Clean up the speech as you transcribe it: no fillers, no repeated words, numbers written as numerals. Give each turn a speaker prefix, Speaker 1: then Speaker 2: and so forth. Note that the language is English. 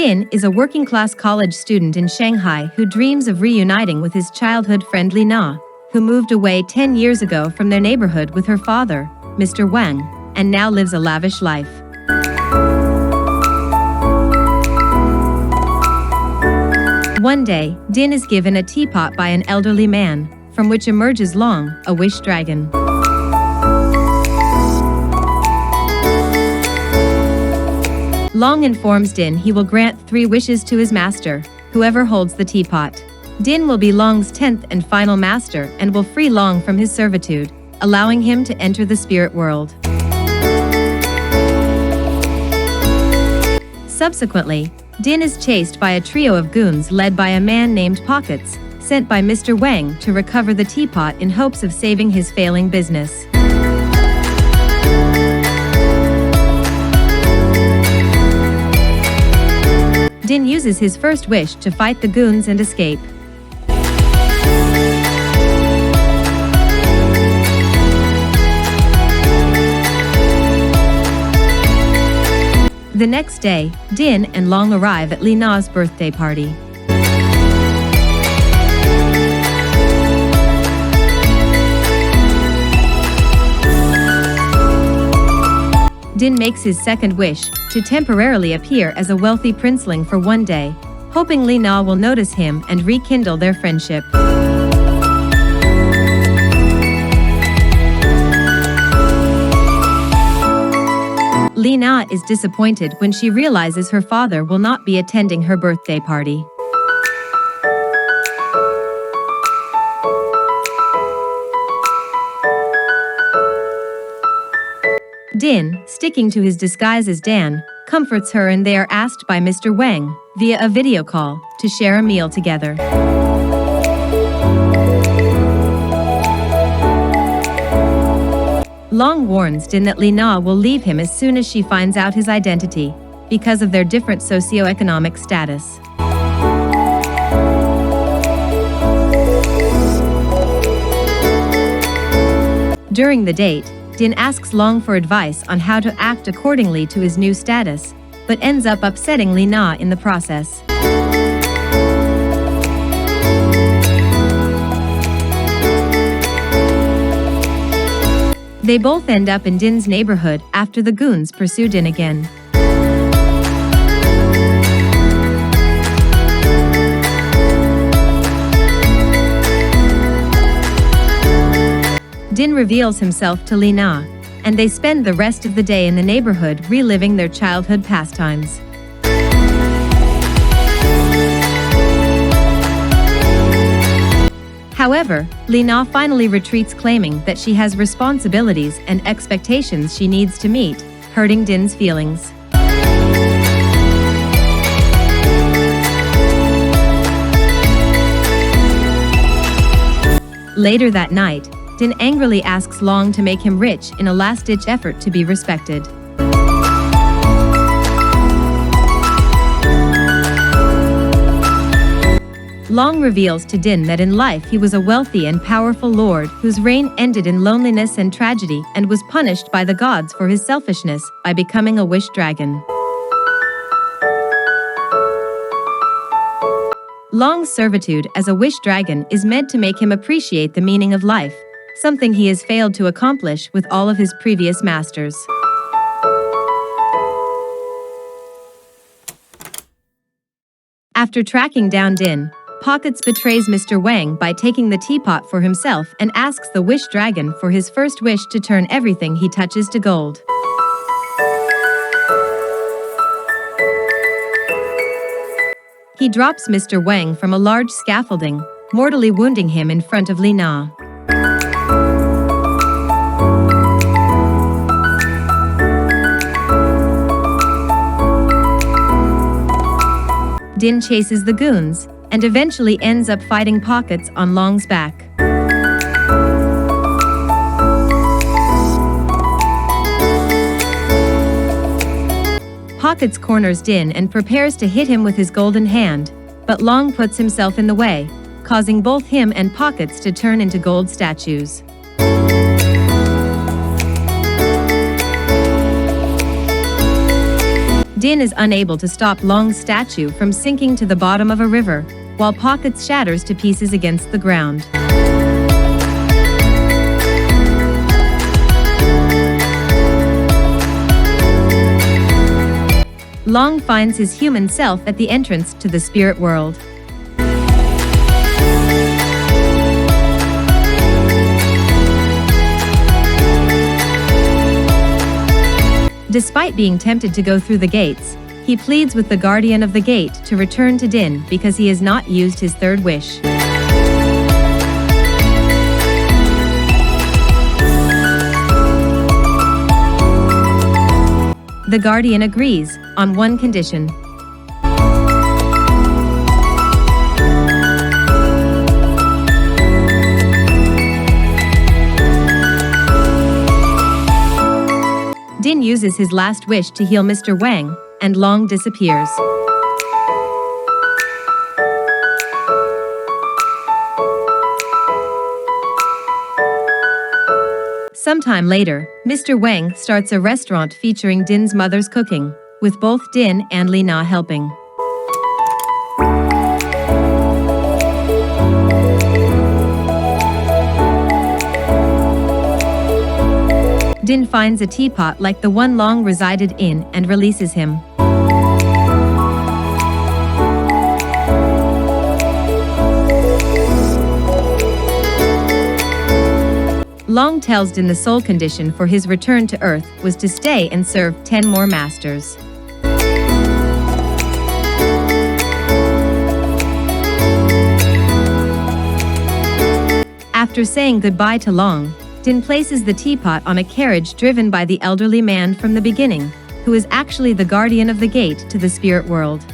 Speaker 1: Din is a working-class college student in Shanghai who dreams of reuniting with his childhood friend Li Na, who moved away 10 years ago from their neighborhood with her father, Mr. Wang, and now lives a lavish life. One day, Din is given a teapot by an elderly man, from which emerges Long, a wish dragon. Long informs Din he will grant 3 wishes to his master, whoever holds the teapot. Din will be Long's 10th and final master and will free Long from his servitude, allowing him to enter the spirit world. Subsequently, Din is chased by a trio of goons led by a man named Pockets, sent by Mr. Wang to recover the teapot in hopes of saving his failing business. Din uses his first wish to fight the goons and escape. The next day, Din and Long arrive at Li Na's birthday party. Din makes his second wish, to temporarily appear as a wealthy princeling for one day, hoping Li Na will notice him and rekindle their friendship. Li Na is disappointed when she realizes her father will not be attending her birthday party. Din, sticking to his disguise as Dan, comforts her and they are asked by Mr. Wang, via a video call, to share a meal together. Long warns Din that Li Na will leave him as soon as she finds out his identity, because of their different socioeconomic status. During the date, Din asks Long for advice on how to act accordingly to his new status, but ends up upsetting Li Na in the process. They both end up in Din's neighborhood after the goons pursue Din again. Din reveals himself to Li Na, and they spend the rest of the day in the neighborhood reliving their childhood pastimes. However, Li Na finally retreats, claiming that she has responsibilities and expectations she needs to meet, hurting Din's feelings. Later that night, Din angrily asks Long to make him rich in a last-ditch effort to be respected. Long reveals to Din that in life he was a wealthy and powerful lord whose reign ended in loneliness and tragedy and was punished by the gods for his selfishness by becoming a wish dragon. Long's servitude as a wish dragon is meant to make him appreciate the meaning of life, something he has failed to accomplish with all of his previous masters. After tracking down Din, Pockets betrays Mr. Wang by taking the teapot for himself and asks the wish dragon for his first wish to turn everything he touches to gold. He drops Mr. Wang from a large scaffolding, mortally wounding him in front of Li Na. Din chases the goons, and eventually ends up fighting Pockets on Long's back. Pockets corners Din and prepares to hit him with his golden hand, but Long puts himself in the way, causing both him and Pockets to turn into gold statues. Din is unable to stop Long's statue from sinking to the bottom of a river, while Pockets shatters to pieces against the ground. Long finds his human self at the entrance to the spirit world. Despite being tempted to go through the gates, he pleads with the guardian of the gate to return to Din because he has not used his third wish. The guardian agrees, on one condition. Din uses his last wish to heal Mr. Wang, and Long disappears. Sometime later, Mr. Wang starts a restaurant featuring Din's mother's cooking, with both Din and Li Na helping. Din finds a teapot like the one Long resided in and releases him. Long tells Din the sole condition for his return to Earth was to stay and serve 10 more masters. After saying goodbye to Long, Din places the teapot on a carriage driven by the elderly man from the beginning, who is actually the guardian of the gate to the spirit world.